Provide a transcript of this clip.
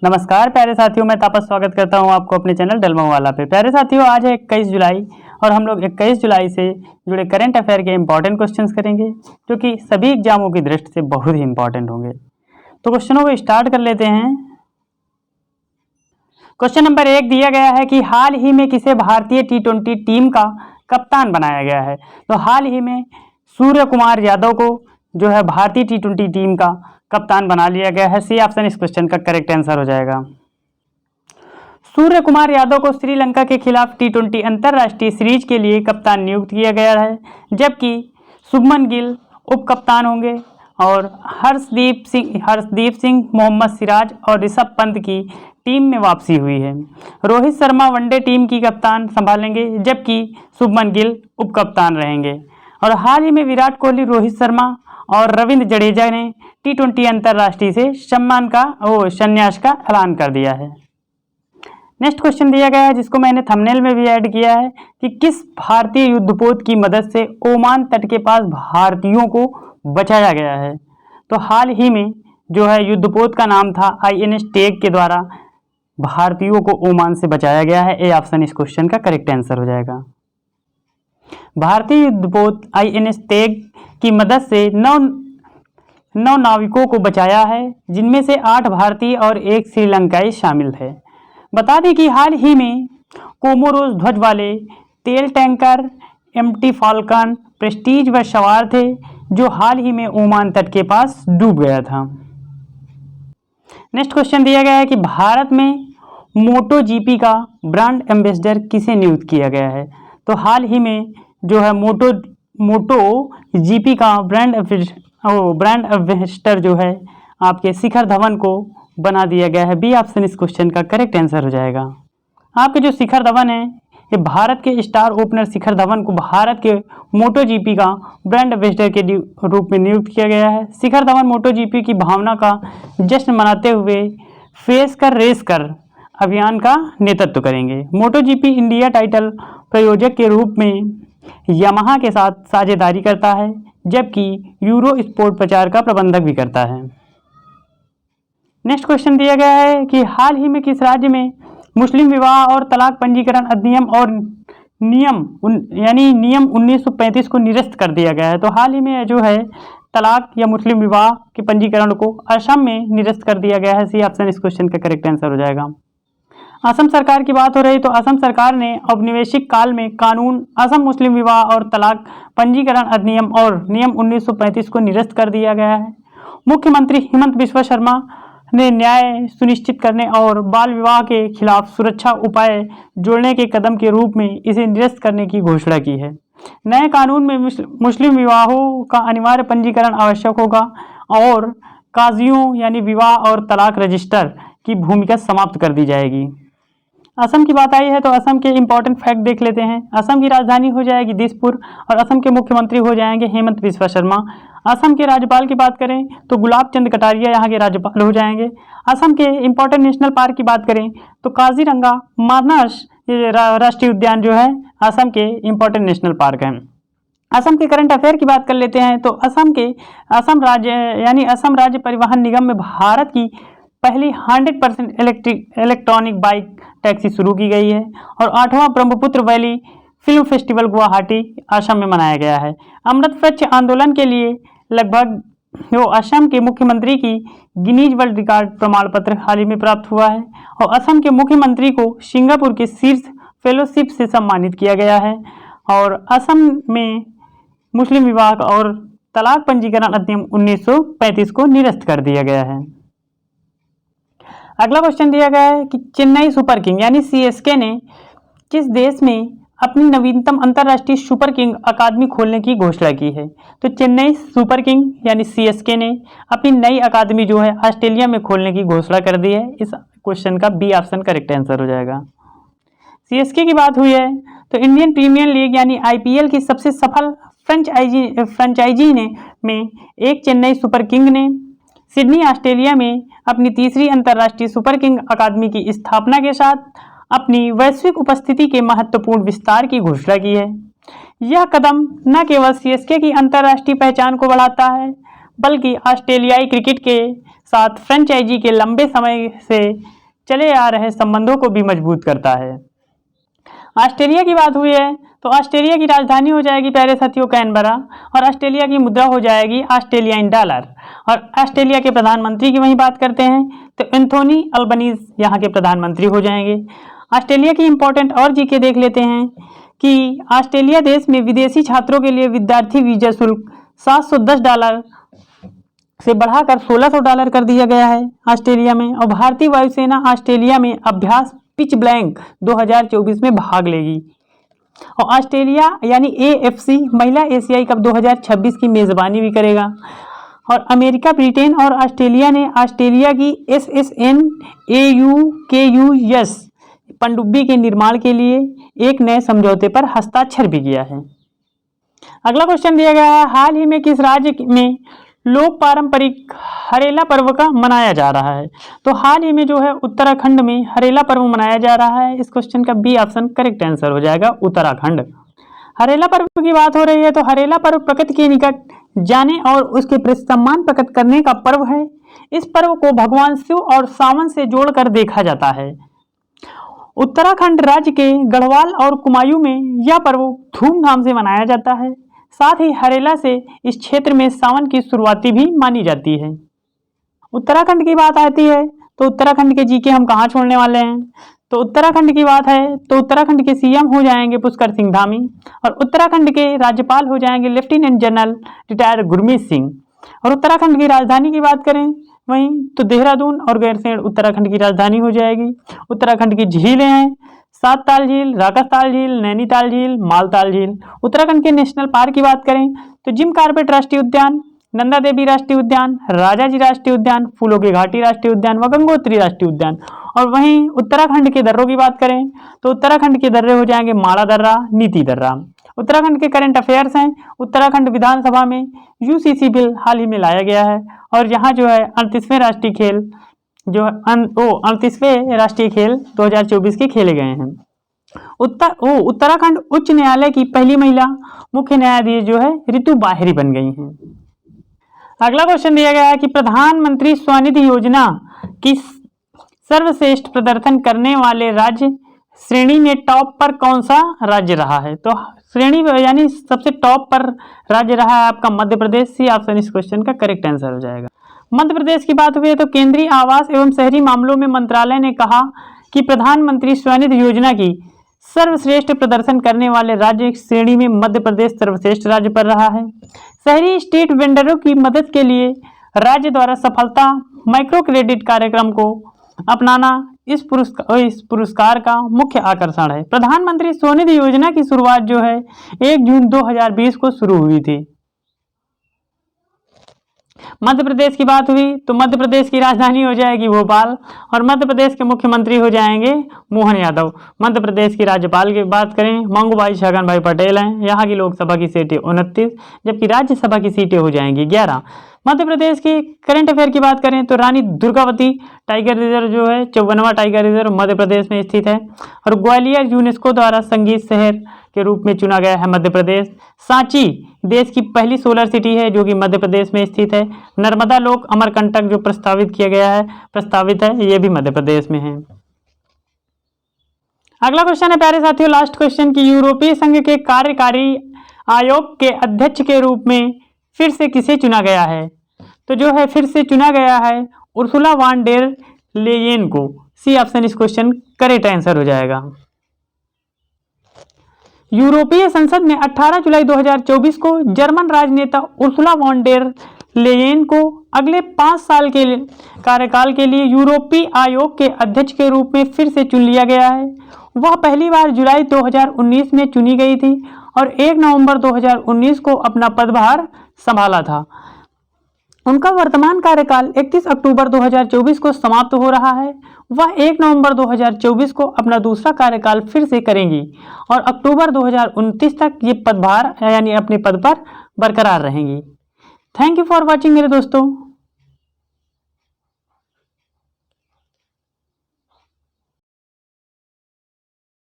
नमस्कार प्यारे साथियों, मैं तापस स्वागत करता हूं आपको अपने चैनल डलमऊ वाला पे। प्यारे साथियों, आज है 21 जुलाई और हम लोग 21 जुलाई से जुड़े करंट अफेयर के इंपॉर्टेंट क्वेश्चंस करेंगे जो कि सभी एग्जामों की दृष्टि से बहुत ही इंपॉर्टेंट होंगे। तो क्वेश्चनों को स्टार्ट कर लेते हैं। क्वेश्चन नंबर 1 दिया गया है कि हाल ही में किसे भारतीय T20 टीम का कप्तान बनाया गया है। तो हाल ही में सूर्य कुमार यादव को जो है भारतीय T20 टीम का कप्तान बना लिया गया है। सी ऑप्शन इस क्वेश्चन का करेक्ट आंसर हो जाएगा। सूर्य कुमार यादव को श्रीलंका के खिलाफ T20 अंतर्राष्ट्रीय सीरीज के लिए कप्तान नियुक्त किया गया है, जबकि शुभमन गिल उप कप्तान होंगे और हर्षदीप सिंह, मोहम्मद सिराज और ऋषभ पंत की टीम में वापसी हुई है। रोहित शर्मा वनडे टीम की कप्तान संभालेंगे, जबकि शुभमन गिल उप कप्तान रहेंगे। और हाल ही में विराट कोहली, रोहित शर्मा और रविंद्र जडेजा ने T20 अंतर्राष्ट्रीय से संन्यास का ऐलान कर दिया है। नेक्स्ट क्वेश्चन दिया गया है जिसको मैंने थंबनेल में भी ऐड किया है कि किस भारतीय युद्धपोत की मदद से ओमान तट के पास भारतीयों को बचाया गया है। तो हाल ही में जो है युद्धपोत का नाम था INS टेग के द्वारा भारतीयों को ओमान से बचाया गया है। ए ऑप्शन इस क्वेश्चन का करेक्ट आंसर हो जाएगा। भारतीय युद्धपोत INS टेग की मदद से 9 नाविकों को बचाया है, जिनमें से 8 भारतीय और 1 श्रीलंकाई शामिल है। बता दें कि हाल ही में कोमोरोस ध्वज वाले तेल टैंकर MT फाल्कन प्रेस्टीज व सवार थे, जो हाल ही में ओमान तट के पास डूब गया था। नेक्स्ट क्वेश्चन दिया गया है कि भारत में मोटो GP का ब्रांड एम्बेसडर किसे नियुक्त किया गया है। तो हाल ही में जो है मोटो GP का ब्रांड एम्बेसडर जो है आपके शिखर धवन को बना दिया गया है। बी ऑप्शन इस क्वेश्चन का करेक्ट आंसर हो जाएगा। आपके जो शिखर धवन है, ये भारत के स्टार ओपनर शिखर धवन को भारत के मोटो GP का ब्रांड एम्बेसडर के रूप में नियुक्त किया गया है। शिखर धवन मोटो GP की भावना का जश्न मनाते हुए फेस कर रेस कर अभियान का नेतृत्व करेंगे। मोटो GP इंडिया टाइटल प्रायोजक के रूप में यामाहा के साथ साझेदारी करता है, जबकि यूरो स्पोर्ट प्रचार का प्रबंधक भी करता है। नेक्स्ट क्वेश्चन दिया गया है कि हाल ही में किस राज्य में मुस्लिम विवाह और तलाक पंजीकरण अधिनियम और नियम 1935 को निरस्त कर दिया गया है। तो हाल ही में जो है तलाक या मुस्लिम विवाह के पंजीकरण को असम में निरस्त कर दिया गया है। सी ऑप्शन इस क्वेश्चन का करेक्ट आंसर हो जाएगा। असम सरकार की बात हो रही तो असम सरकार ने औपनिवेशिक काल में कानून असम मुस्लिम विवाह और तलाक पंजीकरण अधिनियम और नियम 1935 को निरस्त कर दिया गया है। मुख्यमंत्री हेमंत बिस्वा शर्मा ने न्याय सुनिश्चित करने और बाल विवाह के खिलाफ सुरक्षा उपाय जोड़ने के कदम के रूप में इसे निरस्त करने की घोषणा की है। नए कानून में मुस्लिम विवाहों का अनिवार्य पंजीकरण आवश्यक होगा और काजियों यानी विवाह और तलाक रजिस्टर की भूमिका समाप्त कर दी जाएगी। असम की बात आई है तो असम के इंपॉर्टेंट फैक्ट देख लेते हैं। असम की राजधानी हो जाएगी दिसपुर और असम के मुख्यमंत्री हो जाएंगे हेमंत बिस्वा शर्मा। असम के राज्यपाल की बात करें तो गुलाब चंद कटारिया यहाँ के राज्यपाल हो जाएंगे। असम के इंपॉर्टेंट नेशनल पार्क की बात करें तो काजीरंगा मानस राष्ट्रीय उद्यान जो है असम के इंपॉर्टेंट नेशनल पार्क हैं। असम के करंट अफेयर की बात कर लेते हैं तो असम राज्य परिवहन निगम में भारत की पहली 100% इलेक्ट्रॉनिक बाइक टैक्सी शुरू की गई है और 8वां Brahmaputra valley film festival Guwahati Assam में मनाया गया है। अमृत स्वच्छ आंदोलन के लिए लगभग असम के मुख्यमंत्री की गिनीज वर्ल्ड रिकॉर्ड प्रमाण पत्र हाल ही में प्राप्त हुआ है और असम के मुख्यमंत्री को सिंगापुर के शीर्ष फेलोशिप से सम्मानित किया गया है। और असम में मुस्लिम विवाह और तलाक पंजीकरण अधिनियम 1935 को निरस्त कर दिया गया है। अगला क्वेश्चन दिया गया है कि चेन्नई सुपर किंग यानी CSK ने किस देश में अपनी नवीनतम अंतर्राष्ट्रीय सुपर किंग अकादमी खोलने की घोषणा की है। तो चेन्नई सुपर किंग यानी CSK ने अपनी नई अकादमी जो है ऑस्ट्रेलिया में खोलने की घोषणा कर दी है। इस क्वेश्चन का बी ऑप्शन करेक्ट आंसर हो जाएगा। CSK की बात हुई है तो इंडियन प्रीमियर लीग यानी IPL की सबसे सफल फ्रेंचाइजी में एक चेन्नई सुपर किंग ने सिडनी ऑस्ट्रेलिया में अपनी तीसरी अंतर्राष्ट्रीय सुपर किंग अकादमी की स्थापना के साथ अपनी वैश्विक उपस्थिति के महत्वपूर्ण विस्तार की घोषणा की है। यह कदम न केवल CSK की अंतर्राष्ट्रीय पहचान को बढ़ाता है बल्कि ऑस्ट्रेलियाई क्रिकेट के साथ फ्रेंचाइजी के लंबे समय से चले आ रहे संबंधों को भी मजबूत करता है। ऑस्ट्रेलिया की बात हुई है तो ऑस्ट्रेलिया की राजधानी हो जाएगी प्यारे साथियों कैनबरा, और ऑस्ट्रेलिया की मुद्रा हो जाएगी ऑस्ट्रेलियन डॉलर। और ऑस्ट्रेलिया के प्रधानमंत्री की वहीं बात करते हैं तो एंथोनी अल्बनीज यहाँ के प्रधानमंत्री हो जाएंगे। ऑस्ट्रेलिया की इंपॉर्टेंट और जीके देख लेते हैं कि ऑस्ट्रेलिया देश में विदेशी छात्रों के लिए विद्यार्थी वीजा शुल्क $710 से बढ़ाकर $1600 कर दिया गया है ऑस्ट्रेलिया में। और भारतीय वायुसेना ऑस्ट्रेलिया में अभ्यास पिच ब्लैंक 2024 में भाग लेगी। और ऑस्ट्रेलिया यानी AFC महिला एशियाई कप 2026 की मेज़बानी भी करेगा। और अमेरिका, ब्रिटेन और ऑस्ट्रेलिया ने ऑस्ट्रेलिया की SSN AUKUS पनडुब्बी के निर्माण के लिए एक नए समझौते पर हस्ताक्षर भी किया है। अगला क्वेश्चन दिया गया है, हाल ही में किस राज्य में लोक पारंपरिक हरेला पर्व का मनाया जा रहा है? तो हाल ही में जो है उत्तराखंड में हरेला पर्व मनाया जा रहा है। इस क्वेश्चन का बी ऑप्शन करेक्ट आंसर हो जाएगा, उत्तराखंड। हरेला पर्व की बात हो रही है तो हरेला पर्व प्रकृति के निकट जाने और उसके प्रति सम्मान प्रकट करने का पर्व है। इस पर्व को भगवान शिव और सावन से जोड़कर देखा जाता है। उत्तराखंड राज्य के गढ़वाल और कुमायूं में यह पर्व धूमधाम से मनाया जाता है। साथ ही हरेला से इस क्षेत्र में सावन की शुरुआती भी मानी जाती है। उत्तराखंड की बात आती है तो उत्तराखंड के जीके हम कहाँ छोड़ने वाले हैं? तो उत्तराखंड की बात है तो उत्तराखंड के CM हो जाएंगे पुष्कर सिंह धामी, और उत्तराखंड के राज्यपाल हो जाएंगे lieutenant general retired Gurmeet Singh. और उत्तराखंड की राजधानी की बात करें वहीं तो देहरादून और गैरसैंण उत्तराखंड की राजधानी हो जाएगी। उत्तराखंड की झीलें हैं सातताल झील, राकसताल झील, नैनीताल झील, मालताल झील। उत्तराखंड के नेशनल पार्क की बात करें तो जिम कॉर्बेट राष्ट्रीय उद्यान, नंदा देवी राष्ट्रीय उद्यान, राजाजी राष्ट्रीय उद्यान, फूलों की घाटी राष्ट्रीय उद्यान व गंगोत्री राष्ट्रीय उद्यान। और वहीं उत्तराखंड के दर्रों की बात करें तो उत्तराखंड के दर्रे हो जाएंगे माड़ा दर्रा, नीति दर्रा। उत्तराखंड के करंट अफेयर्स हैं, उत्तराखंड विधानसभा में UCC बिल हाल ही में लाया गया है, और यहाँ जो है 38वें राष्ट्रीय खेल 2024 के खेले गए हैं। उत्तराखंड उच्च न्यायालय की पहली महिला मुख्य न्यायाधीश जो है ऋतु बाहरी बन गई हैं। अगला क्वेश्चन दिया गया है कि प्रधानमंत्री स्वनिधि योजना की सर्वश्रेष्ठ प्रदर्शन करने वाले राज्य श्रेणी में टॉप पर कौन सा राज्य रहा है? तो श्रेणी यानी सबसे टॉप पर राज्य रहा है आपका मध्य प्रदेश। सी ऑप्शन इस क्वेश्चन का करेक्ट आंसर हो जाएगा। मध्य प्रदेश की बात हुई है तो केंद्रीय आवास एवं शहरी मामलों में मंत्रालय ने कहा कि प्रधानमंत्री स्वनिधि योजना की सर्वश्रेष्ठ प्रदर्शन करने वाले राज्य श्रेणी में मध्य प्रदेश सर्वश्रेष्ठ राज्य पर रहा है। शहरी स्ट्रीट वेंडरों की मदद के लिए राज्य द्वारा सफलता माइक्रो क्रेडिट कार्यक्रम को अपनाना इस पुरस्कार का मुख्य आकर्षण है। प्रधानमंत्री स्वनिधि योजना की शुरुआत जो है 1 जून 2020 को शुरू हुई थी। मध्य प्रदेश की बात हुई तो मध्य प्रदेश की राजधानी हो जाएगी भोपाल, और मध्य प्रदेश के मुख्यमंत्री हो जाएंगे मोहन यादव। मध्य प्रदेश की राज्यपाल की बात करें मंगूभाई छगन भाई पटेल हैं। यहाँ की लोकसभा की सीटें 29 जबकि राज्यसभा की सीटें हो जाएंगी 11। मध्य प्रदेश की करंट अफेयर की बात करें तो रानी दुर्गावती टाइगर रिजर्व जो है 54वां टाइगर रिजर्व मध्य प्रदेश में स्थित है। और ग्वालियर यूनेस्को द्वारा संगीत शहर के रूप में चुना गया है मध्य प्रदेश। सांची देश की पहली सोलर सिटी है जो कि मध्य प्रदेश में स्थित है। नर्मदा लोक अमरकंटक जो प्रस्तावित है ये भी मध्य प्रदेश में है। अगला क्वेश्चन है प्यारे साथियों लास्ट क्वेश्चन की यूरोपीय संघ के कार्यकारी आयोग के अध्यक्ष के रूप में फिर से किसे चुना गया है? तो जो है फिर से चुना गया है उर्सुला वान डेर लेयेन को। सी ऑप्शन इस क्वेश्चन करेक्ट आंसर हो जाएगा। यूरोपीय संसद में 18 जुलाई 2024 को जर्मन राजनेता उर्सुला वॉन डेर लेयेन को अगले 5 साल के कार्यकाल के लिए यूरोपीय आयोग के अध्यक्ष के रूप में फिर से चुन लिया गया है। वह पहली बार जुलाई 2019 में चुनी गई थी और 1 नवंबर 2019 को अपना पदभार संभाला था। उनका वर्तमान कार्यकाल 31 अक्टूबर 2024 को समाप्त हो रहा है। वह 1 नवंबर 2024 को अपना दूसरा कार्यकाल फिर से करेंगी और अक्टूबर 2029 तक ये पदभार यानी अपने पद पर बरकरार रहेंगी। थैंक यू फॉर वॉचिंग मेरे दोस्तों।